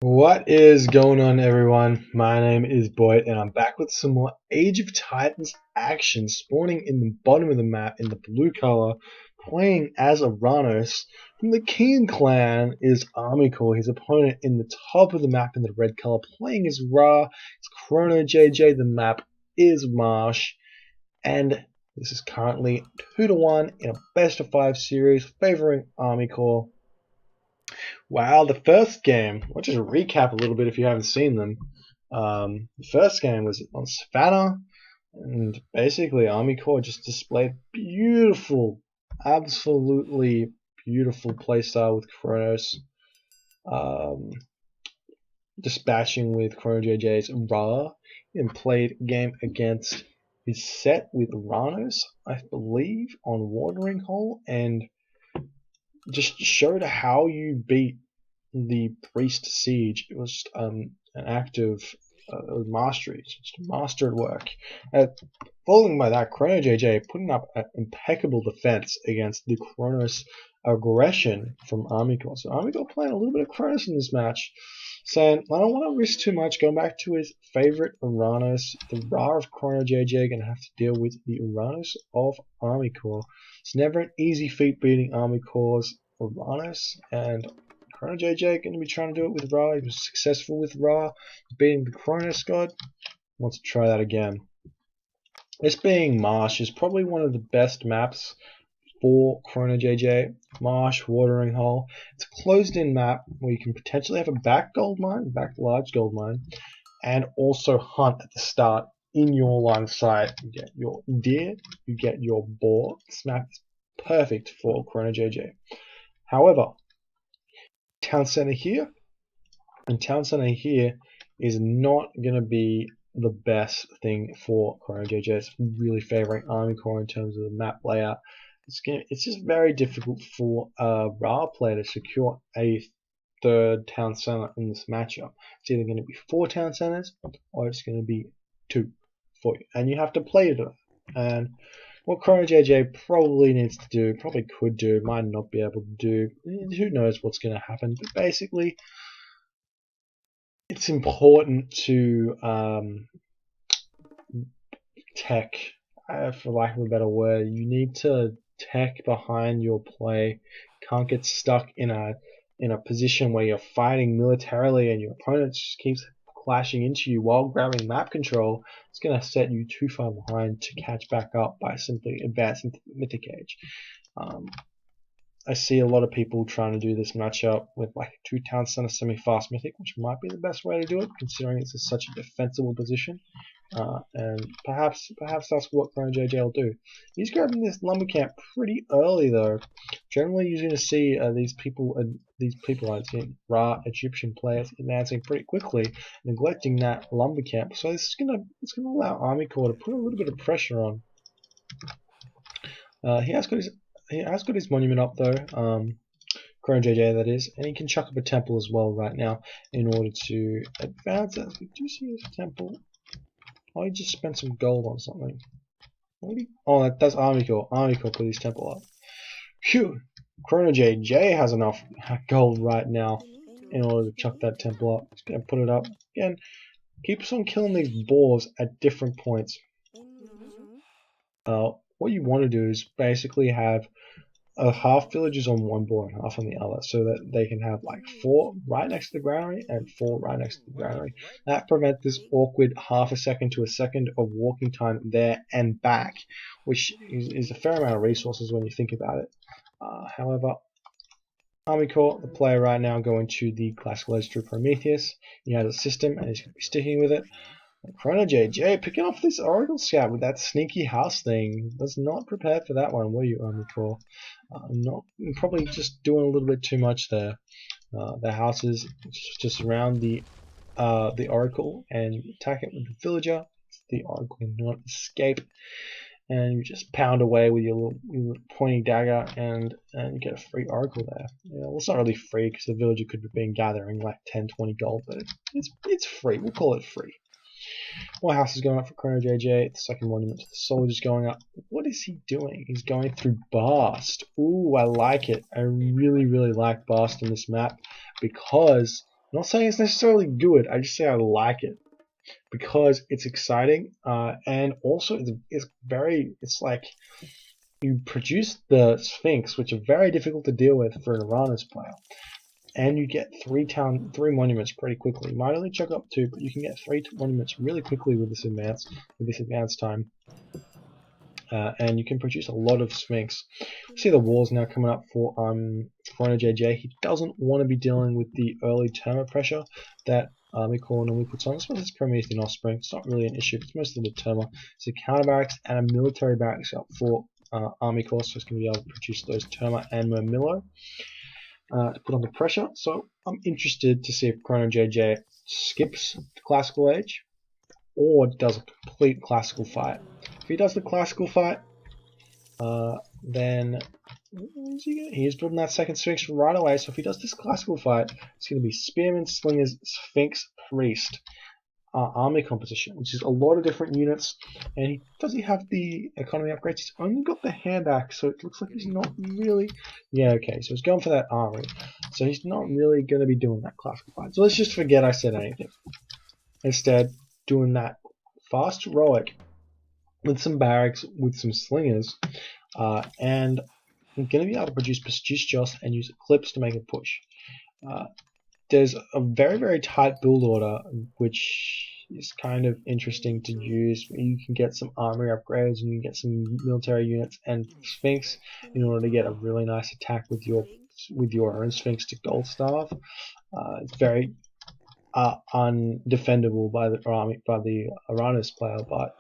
What is going on, everyone? My name is Boyd and I'm back with some more Age of Titans action, spawning in the bottom of the map in the blue color, playing as Oranos. From the King clan is ArmyCore, his opponent in the top of the map in the red color, playing as Ra. It's ChronoJJ, the map is Marsh, and this is currently 2-1 in a best of 5 series, favoring ArmyCore. Wow, the first game, I'll just recap a little bit if you haven't seen them. The first game was on Savannah, and basically ArmyCore just displayed beautiful, absolutely beautiful playstyle with Kronos, dispatching with ChronoJJ's Ra, and played a game against his set with Oranos, I believe, on Watering Hole, and just showed how you beat the Priest Siege. It was just, an act of mastery, just mastered work. Following by that, ChronoJJ putting up an impeccable defense against the Kronos aggression from ArmyCore. So ArmyCore playing a little bit of Kronos in this match, saying, I don't want to risk too much, going back to his favorite Oranos. The Ra of ChronoJJ going to have to deal with the Oranos of ArmyCore. It's never an easy feat beating ArmyCore's Oranos, and ChronoJJ going to be trying to do it with Ra. He was successful with Ra, beating the Kronos god. Wants to try that again. This being Marsh is probably one of the best maps for ChronoJJ. Marsh, Watering Hole. It's a closed-in map where you can potentially have a back gold mine, back large gold mine, and also hunt at the start in your line of sight. You get your deer, you get your boar. This map is perfect for ChronoJJ. However, Town Center here, and Town Center here is not going to be the best thing for ChronoJJ. It's really favoring ArmyCore in terms of the map layout. It's just very difficult for a Ra player to secure a third Town Center in this matchup. It's either going to be 4 Town Centers or it's going to be 2 for you, and you have to play it. And what ChronoJJ probably needs to do, probably could do, might not be able to do, who knows what's going to happen, but basically it's important to tech, for lack of a better word. You need to tech behind your play. Can't get stuck in a position where you're fighting militarily and your opponent just keeps clashing into you while grabbing map control. It's going to set you too far behind to catch back up by simply advancing to the Mythic age. I see a lot of people trying to do this matchup with like a 2 Town Center semi-fast Mythic, which might be the best way to do it, considering it's such a defensible position. And perhaps that's what ChronoJJ will do. He's grabbing this lumber camp pretty early, though. Generally, you're going to see these people, I've seen Ra Egyptian players advancing pretty quickly, neglecting that lumber camp. So it's gonna allow ArmyCore to put a little bit of pressure on. He has got his monument up though, ChronoJJ that is, and he can chuck up a temple as well right now in order to advance. As we do see his temple. Oh, he just spent some gold on something. Oh, that's ArmyCore. ArmyCore put his temple up. Phew! ChronoJJ has enough gold right now in order to chuck that temple up. He's gonna put it up again. Keeps on killing these boars at different points. What you want to do is basically have half villages on one board and half on the other, so that they can have like 4 right next to the granary and 4 right next to the granary. That prevents this awkward half a second to a second of walking time there and back, which is a fair amount of resources when you think about it. However, ArmyCore, the player right now, going to the classical legendary Prometheus. He has a system and he's going to be sticking with it. ChronoJJ picking off this Oracle Scout with that sneaky house thing. Was not prepared for that one, were you, ArmyCore? Probably just doing a little bit too much there. The houses just surround the Oracle and you attack it with the villager. The Oracle cannot escape, and you just pound away with your little pointy dagger, and you get a free Oracle there. Well, it's not really free because the villager could have been gathering like 10-20 gold, but it's free. We'll call it free. More houses going up for ChronoJJ. The second monument to the soldiers going up. What is he doing? He's going through Bast. Ooh, I like it. I really like Bast in this map because I'm not saying it's necessarily good, I just say I like it because it's exciting, and also it's like you produce the Sphinx, which are very difficult to deal with for an Oranos player, and you get three monuments pretty quickly. You might only chuck up 2, but you can get 3 monuments really quickly with this advance time. And you can produce a lot of Sphinx. See the wars now coming up for ChronoJJ. He doesn't want to be dealing with the early Terma pressure that ArmyCore normally puts on. I suppose it's Promethean Offspring. It's not really an issue. It's mostly the Terma. It's a counter barracks and a military barracks up for ArmyCore, so it's going to be able to produce those Terma and Mermillo to put on the pressure. So I'm interested to see if ChronoJJ skips the classical age or does a complete classical fight. If he does the classical fight, then he is building that second Sphinx right away. So if he does this classical fight, it's going to be Spearman, Slingers, Sphinx, Priest, army composition, which is a lot of different units. And does he have the economy upgrades? He's only got the hand axe, so it looks like he's not really. Yeah, okay, so he's going for that armory. So he's not really going to be doing that classical fight. So let's just forget I said anything. Instead, doing that fast heroic with some barracks, with some slingers, and I'm going to be able to produce Joss and use Eclipse to make a push. There's a very, very tight build order, which is kind of interesting to use. You can get some armory upgrades, and you can get some military units and Sphinx in order to get a really nice attack with your own Sphinx to Gold Staff. It's very undefendable by the Oranos player, but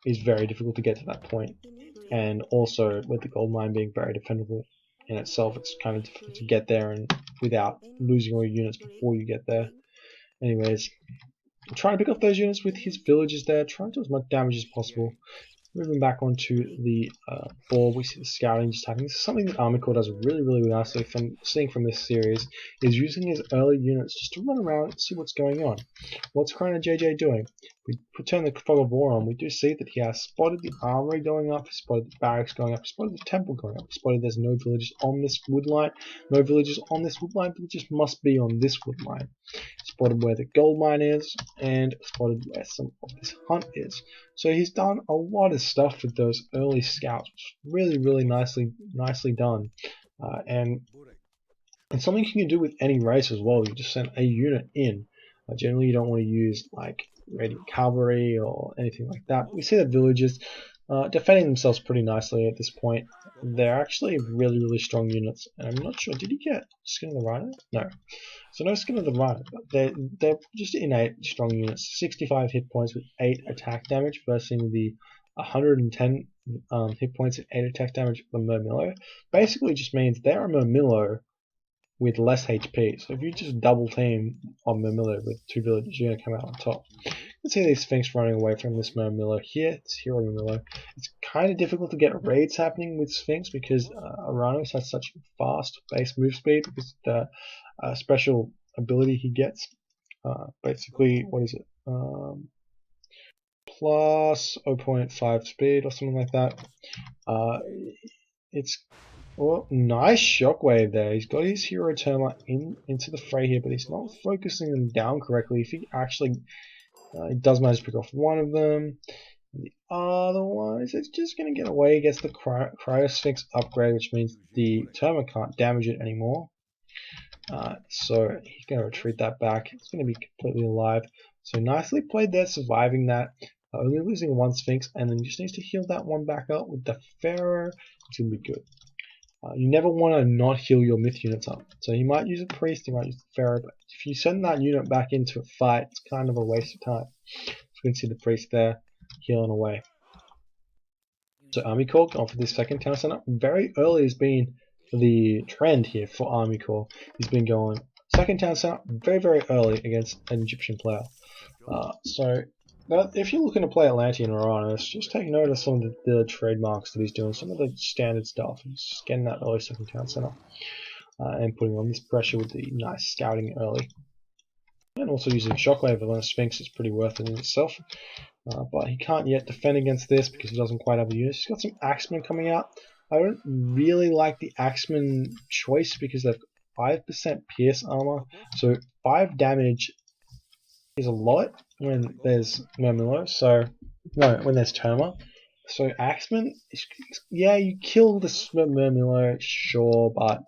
is very difficult to get to that point. And also with the gold mine being very defendable in itself, it's kind of difficult to get there and without losing all your units before you get there. Anyways, I'm trying to pick up those units with his villages there, trying to do as much damage as possible. Moving back onto the board, we see the scouting just happening. This is something that ArmyCore does really, really nicely from seeing from this series, is using his early units just to run around and see what's going on. What's ChronoJJ doing? We turn the Fog of War on. We do see that he has spotted the armory going up, he spotted the barracks going up, he spotted the temple going up, he spotted there's no villages on this wood line. No villages on this wood line, villages must be on this wood line. Spotted where the gold mine is, and spotted where some of this hunt is. So he's done a lot of stuff with those early scouts, which is really, really nicely done. And something you can do with any race as well. You just send a unit in. Generally, you don't want to use like radiant cavalry or anything like that. We see the villagers defending themselves pretty nicely at this point. They're actually really, really strong units. And I'm not sure, did he get Skin of the Rhino? No. So no Skin of the Rhino, but they're just innate strong units. 65 hit points with 8 attack damage versus the 110 hit points and 8 attack damage for the Mermillo. Basically just means they're a Mermillo with less HP. So if you just double team on Mermillo with 2 villages, you're going to come out on top. You can see these Sphinx running away from this Mermillo here. It's Hero Mermillo. It's kind of difficult to get raids happening with Sphinx because Oranos has such fast base move speed because the special ability he gets. Basically, what is it? Plus 0.5 speed or something like that. It's nice shockwave there. He's got his Hero Terma into the fray here, but he's not focusing them down correctly. If he actually he does manage to pick off one of them, the other one is just going to get away against the Cryo Sphinx upgrade, which means the Terma can't damage it anymore. So he's going to retreat that back. It's going to be completely alive. So nicely played there, surviving that. Only losing one Sphinx, and then just needs to heal that one back up with the Pharaoh. It's going to be good. You never want to not heal your myth units up. So you might use a priest, you might use the Pharaoh, but if you send that unit back into a fight, it's kind of a waste of time. So you can see the priest there healing away. So ArmyCore going for this second town center. Very early has been the trend here for ArmyCore. He's been going second town center very, very early against an Egyptian player. So if you're looking to play Atlantean or Oranos, just take note of some of the trademarks that he's doing, some of the standard stuff. He's just getting that early second town center and putting on this pressure with the nice scouting early. And also using Shockwave on a Sphinx is pretty worth it in itself. But he can't yet defend against this because he doesn't quite have the units. He's got some Axemen coming out. I don't really like the Axemen choice because they've 5% pierce armor, so 5 damage is a lot when there's Murmillo, so no, when there's Terma. So Axeman, yeah, you kill the Murmillo, sure, but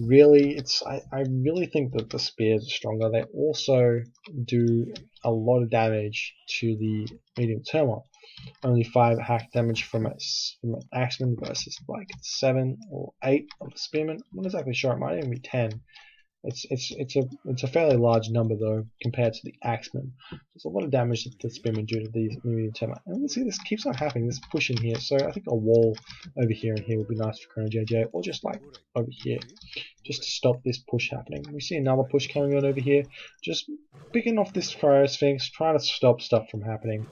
really, I really think that the spears are stronger. They also do a lot of damage to the medium Terma. Only 5 hack damage from an Axeman versus like 7 or 8 of the Spearman. I'm not exactly sure, it might even be 10. It's a fairly large number though compared to the Axeman. There's a lot of damage that the Spearmen do to these medium Terma. And we'll see this keeps on happening, this push in here. So I think a wall over here and here would be nice for ChronoJJ, or just like over here, just to stop this push happening. We see another push coming on over here, just picking off this Cryo Sphinx, trying to stop stuff from happening.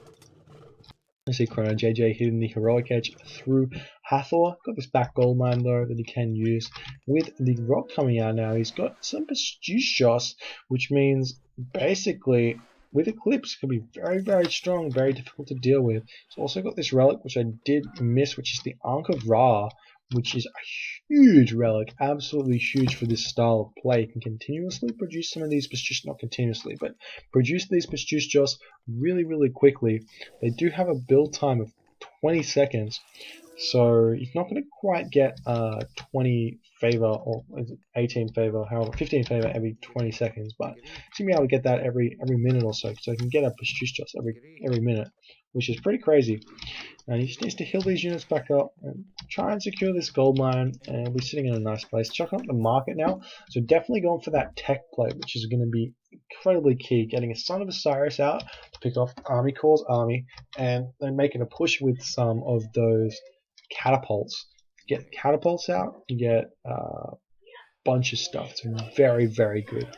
You see ChronoJJ hitting the Heroic Edge through Hathor. Got this back gold mine though that he can use. With the rock coming out now, he's got some Pursuit, which means basically with Eclipse it can be very, very strong, very difficult to deal with. It's also got this relic which I did miss, which is the Ankh of Ra, which is a huge relic, absolutely huge for this style of play. You can continuously produce some of these Pursuit, not continuously, but produce these Pursuit really, really quickly. They do have a build time of 20 seconds, so you're not going to quite get 20 favor, or is it 18 favor, however, 15 favor every 20 seconds, but you're going to be able to get that every minute or so, so you can get a Pursuit every minute, which is pretty crazy. And he just needs to heal these units back up and try and secure this gold mine, and we're sitting in a nice place. Checking up the market now, so definitely going for that tech play, which is going to be incredibly key. Getting a Son of Osiris out to pick off ArmyCore's army, and then making a push with some of those catapults. Get catapults out, you get a bunch of stuff. It's very, very good.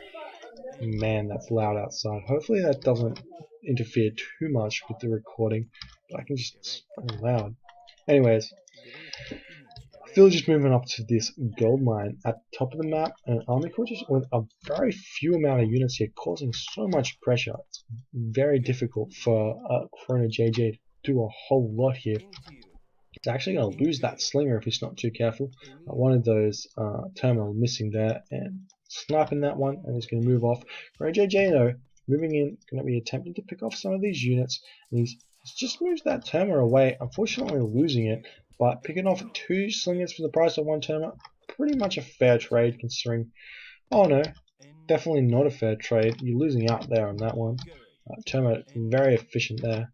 Man, that's loud outside. Hopefully that doesn't interfere too much with the recording, but I can just, it's fucking loud. Anyways, village is moving up to this gold mine at the top of the map, and ArmyCore just with a very few amount of units here, causing so much pressure. It's very difficult for ChronoJJ to do a whole lot here. He's actually going to lose that slinger if he's not too careful. One of those terminal missing there, and sniping that one, and he's going to move off. ChronoJJ though, moving in, going to be attempting to pick off some of these units, and he's just moves that Terma away, unfortunately losing it, but picking off 2 slingers for the price of 1 Terma, pretty much a fair trade considering, oh no, definitely not a fair trade, you're losing out there on that one. Terma very efficient there.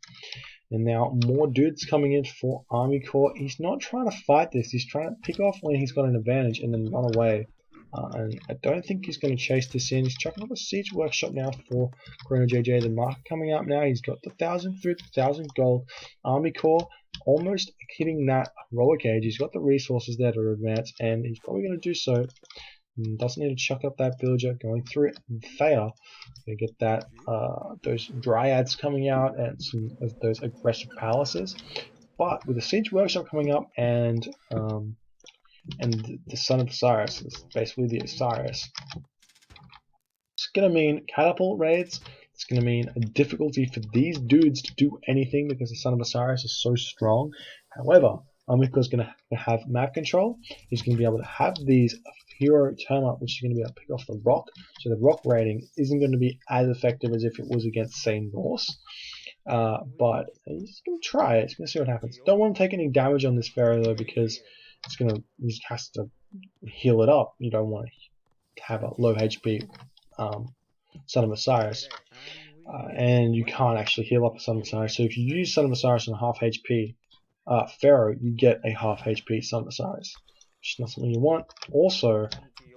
And now more dudes coming in for ArmyCore. He's not trying to fight this, he's trying to pick off when he's got an advantage and then run away. And I don't think he's going to chase this in. He's chucking up a siege workshop now for ChronoJJ. The market coming up now. He's got the 1,000 food, 1,000 gold. ArmyCore almost hitting that heroic age. He's got the resources there to advance, and he's probably going to do so. Doesn't need to chuck up that villager going through it. Thea, going to get that those dryads coming out and some of those aggressive palaces. But with the siege workshop coming up and the Son of Osiris, is basically the Osiris. It's going to mean catapult raids. It's going to mean a difficulty for these dudes to do anything because the Son of Osiris is so strong. However, ArmyCore is going to have map control. He's going to be able to have these hero turn up, which is going to be able to pick off the rock. So the rock raiding isn't going to be as effective as if it was against, say, Norse. But he's going to try it. He's going to see what happens. Don't want to take any damage on this Pharaoh though, because it's going to, he just has to heal it up. You don't want to have a low HP Son of Osiris. And you can't actually heal up a Son of Osiris. So if you use Son of Osiris on a half HP Pharaoh, you get a half HP Son of Osiris, which is not something you want. Also,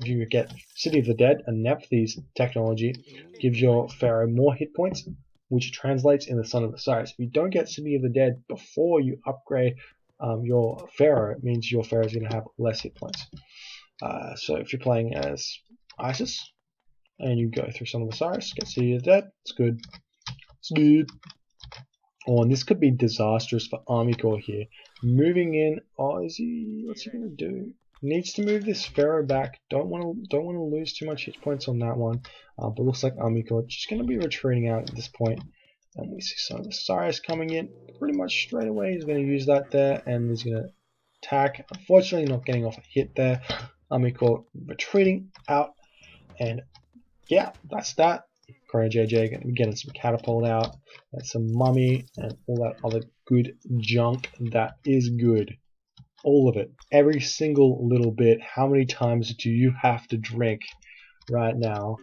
if you get City of the Dead, and Nephthys technology gives your Pharaoh more hit points, which translates in the Son of Osiris. If you don't get City of the Dead before you upgrade your Pharaoh, it means your Pharaoh is going to have less hit points. So if you're playing as Isis, and you go through Son of Osiris, get City of the Dead, it's good. It's good. Oh, and this could be disastrous for ArmyCore here. Moving in, what's he gonna do? Needs to move this Pharaoh back. Don't want to lose too much hit points on that one. But looks like ArmyCore just gonna be retreating out at this point. And we see Son of Osiris coming in pretty much straight away. He's gonna use that there, and he's gonna attack. Unfortunately, not getting off a hit there. ArmyCore retreating out, and yeah, that's that. ChronoJJ going to be getting some catapult out, and some mummy, and all that other good junk that is good. All of it. Every single little bit. How many times do you have to drink right now?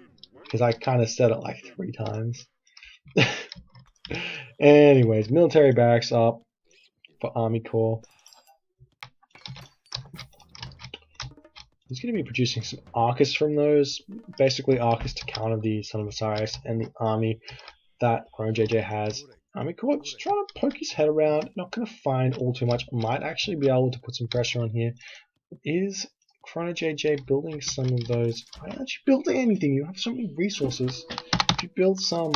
Because I kind of said it like 3 times. Anyways, military barracks up for ArmyCore. He's going to be producing some Arcus from those. Basically Arcus to counter the Son of Osiris and the army that ChronoJJ has. ArmyCore just trying to poke his head around. Not going to find all too much. Might actually be able to put some pressure on here. Is ChronoJJ building some of those? Why aren't you building anything? You have so many resources. If you build some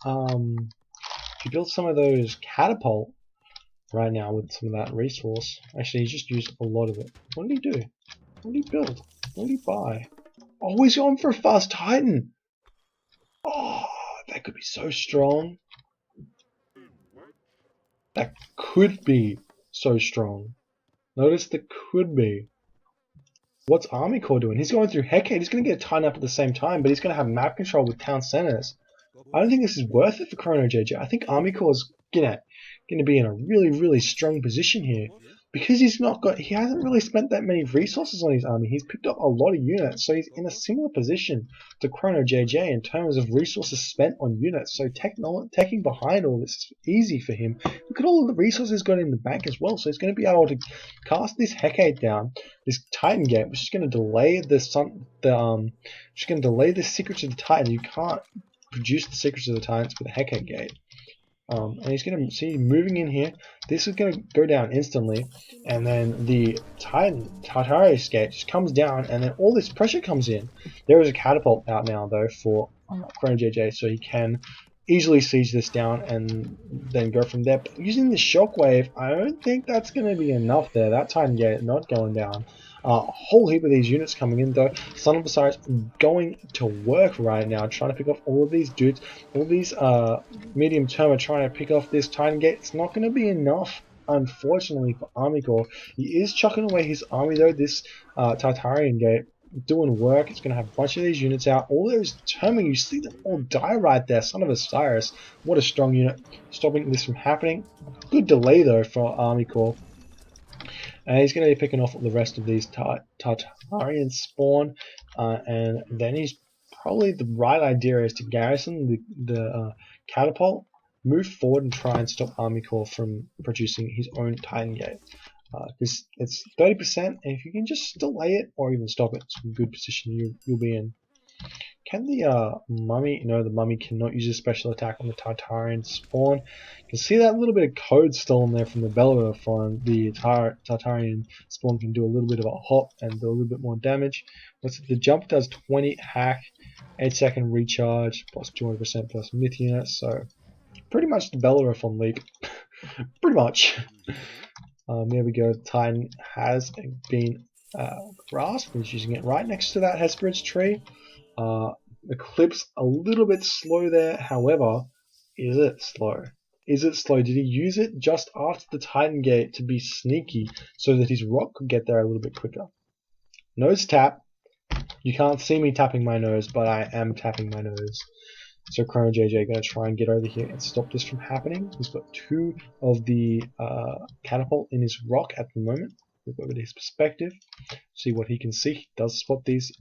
of those catapult right now with some of that resource. Actually, he just used a lot of it. What did he do? What did he build? What did he buy? Oh, he's going for a fast Titan. Oh, that could be so strong. That could be so strong. Notice the could be. What's ArmyCore doing? He's going through Hecate. He's going to get a Titan up at the same time, but he's going to have map control with town centers. I don't think this is worth it for ChronoJJ. I think ArmyCore is going to be in a really strong position here. Because he hasn't really spent that many resources on his army. He's picked up a lot of units, so he's in a similar position to ChronoJJ in terms of resources spent on units. So taking behind all this is easy for him. Look at all of the resources he's got in the bank as well. So he's going to be able to cast this Hecate down, this Titan gate, which is going to delay the secrets of the Titan. You can't produce the secrets of the Titans with a Hecate gate. And he's going to see moving in here. This is going to go down instantly, and then the Tartarus gate just comes down, and then all this pressure comes in. There is a catapult out now though for ChronoJJ, so he can easily siege this down and then go from there. But using the shockwave, I don't think that's going to be enough there. That Titan gate not going down. A whole heap of these units coming in though. Son of Osiris going to work right now, trying to pick off all of these dudes. All these medium term are trying to pick off this Titan gate. It's not going to be enough, unfortunately, for ArmyCore. He is chucking away his army though. This Tartarian gate doing work. It's going to have a bunch of these units out. All those terming, you see them all die right there. Son of Osiris, what a strong unit, stopping this from happening. Good delay though for ArmyCore. And he's going to be picking off the rest of these Tartarian spawn, and then he's probably the right idea is to garrison the catapult, move forward and try and stop ArmyCore from producing his own Titan gate. Because it's 30%, and if you can just delay it or even stop it, it's a good position you'll be in. Can the mummy? No, the mummy cannot use a special attack on the Tartarian spawn. You can see that little bit of code still in there from the Bellerophon. The Tartarian spawn can do a little bit of a hop and do a little bit more damage. The jump does 20 hack, 8-second recharge, plus 200% plus myth units. So pretty much the Bellerophon leap. Pretty much. There we go. Titan has been grasped. He's using it right next to that Hesperid's tree. The clip's a little bit slow there. However, is it slow? Is it slow? Did he use it just after the Titan gate to be sneaky so that his rock could get there a little bit quicker? Nose tap. You can't see me tapping my nose, but I am tapping my nose. So ChronoJJ going to try and get over here and stop this from happening. He's got 2 of the catapult in his rock at the moment. Look over his perspective, see what he can see. He does spot these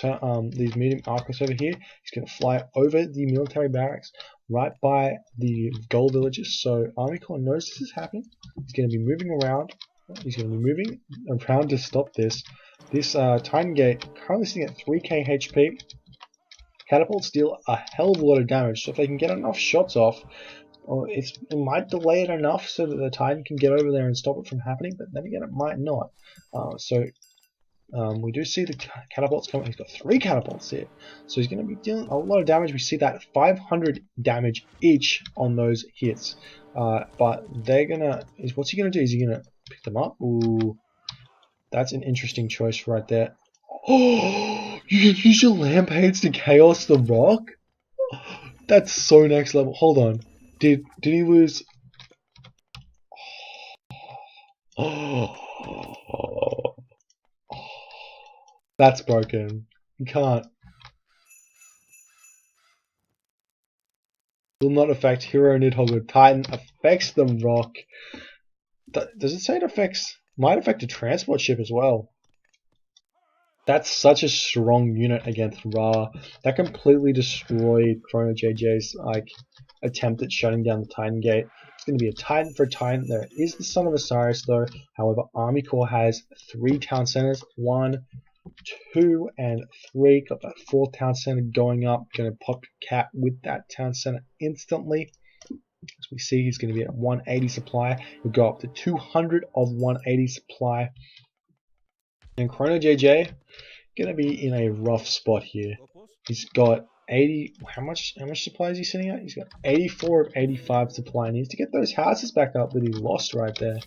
medium arcos over here. He's going to fly over the military barracks, right by the gold villages. So ArmyCore knows this is happening. He's going to be moving around. He's going to be moving around to stop this. This Titan gate currently sitting at 3k HP. Catapults deal a hell of a lot of damage. So if they can get enough shots off, it might delay it enough so that the Titan can get over there and stop it from happening, but then again it might not. We do see the catapults coming. He's got 3 catapults here, so he's going to be dealing a lot of damage. We see that 500 damage each on those hits, but they're gonna. What's he going to do? Is he going to pick them up? Ooh, that's an interesting choice right there. Oh, you can use your Lampades to chaos the rock? That's so next level. Hold on. Did he lose? Oh. That's broken. You can't. Will not affect Hero Nidhogg with Titan. Affects the rock. Does it say it affects? Might affect a transport ship as well. That's such a strong unit against Ra. That completely destroyed ChronoJJ's attempt at shutting down the Titan Gate. It's going to be a Titan for Titan. There is the Son of Osiris though. However, ArmyCore has 3 town centers. 1, 2, and 3. Got that 4th town center going up. Going to pop Cat with that town center instantly. As we see, he's going to be at 180 supply. He'll go up to 200 of 180 supply. And ChronoJJ going to be in a rough spot here. He's got 80. How much supply is he sitting at? He's got 84 of 85 supply. He needs to get those houses back up that he lost right there.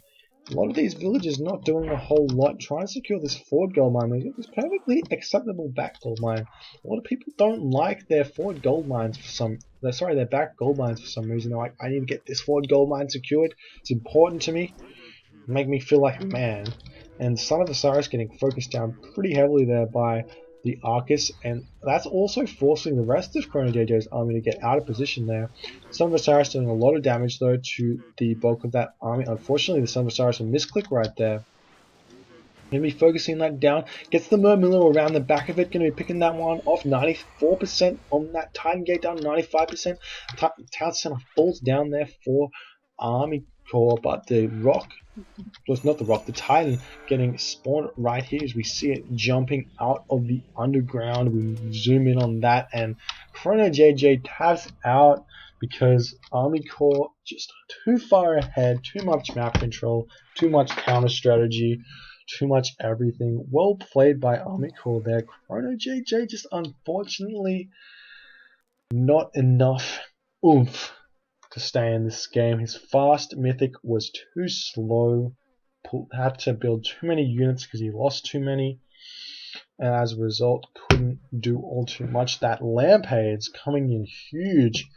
A lot of these villagers not doing a whole lot, trying to secure this forward gold mine. He's got this perfectly acceptable back gold mine. A lot of people don't like their forward gold mines for some. Their back gold mines for some reason. They're like, I need to get this forward gold mine secured. It's important to me. Make me feel like a man. And Son of Osiris getting focused down pretty heavily there by the Arcus, and that's also forcing the rest of ChronoJJ's army to get out of position there. Son of Osiris doing a lot of damage though to the bulk of that army. Unfortunately, the Son of Osiris will misclick right there. Going to be focusing that down. Gets the Murmillo around the back of it. Going to be picking that one off. 94% on that Titan Gate down. 95%. Town Center falls down there for ArmyCore, but the rock. Well, it's not the rock, the Titan getting spawned right here as we see it jumping out of the underground. We zoom in on that, and ChronoJJ taps out because ArmyCore just too far ahead, too much map control, too much counter strategy, too much everything. Well played by ArmyCore there. ChronoJJ just unfortunately not enough oomph to stay in this game. His fast Mythic was too slow, had to build too many units because he lost too many, and as a result couldn't do all too much. That Lampades coming in huge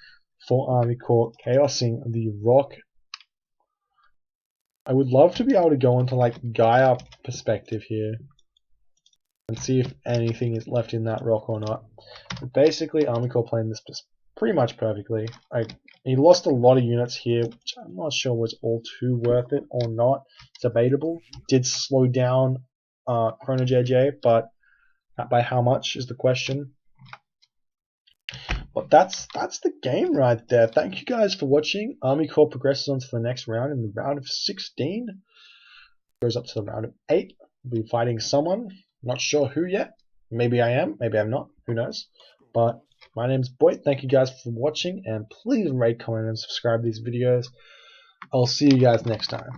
for ArmyCore, chaosing the rock. I would love to be able to go into like Gaia perspective here and see if anything is left in that rock or not. But basically ArmyCore playing this pretty much perfectly. He lost a lot of units here, which I'm not sure was all too worth it or not. It's debatable. Did slow down ChronoJJ, but by how much is the question. But that's the game right there. Thank you guys for watching. ArmyCore progresses on to the next round in the round of 16. Goes up to the round of 8. We'll be fighting someone. Not sure who yet. Maybe I am, maybe I'm not. Who knows? But my name's Boyd. Thank you guys for watching, and please rate, comment, and subscribe to these videos. I'll see you guys next time.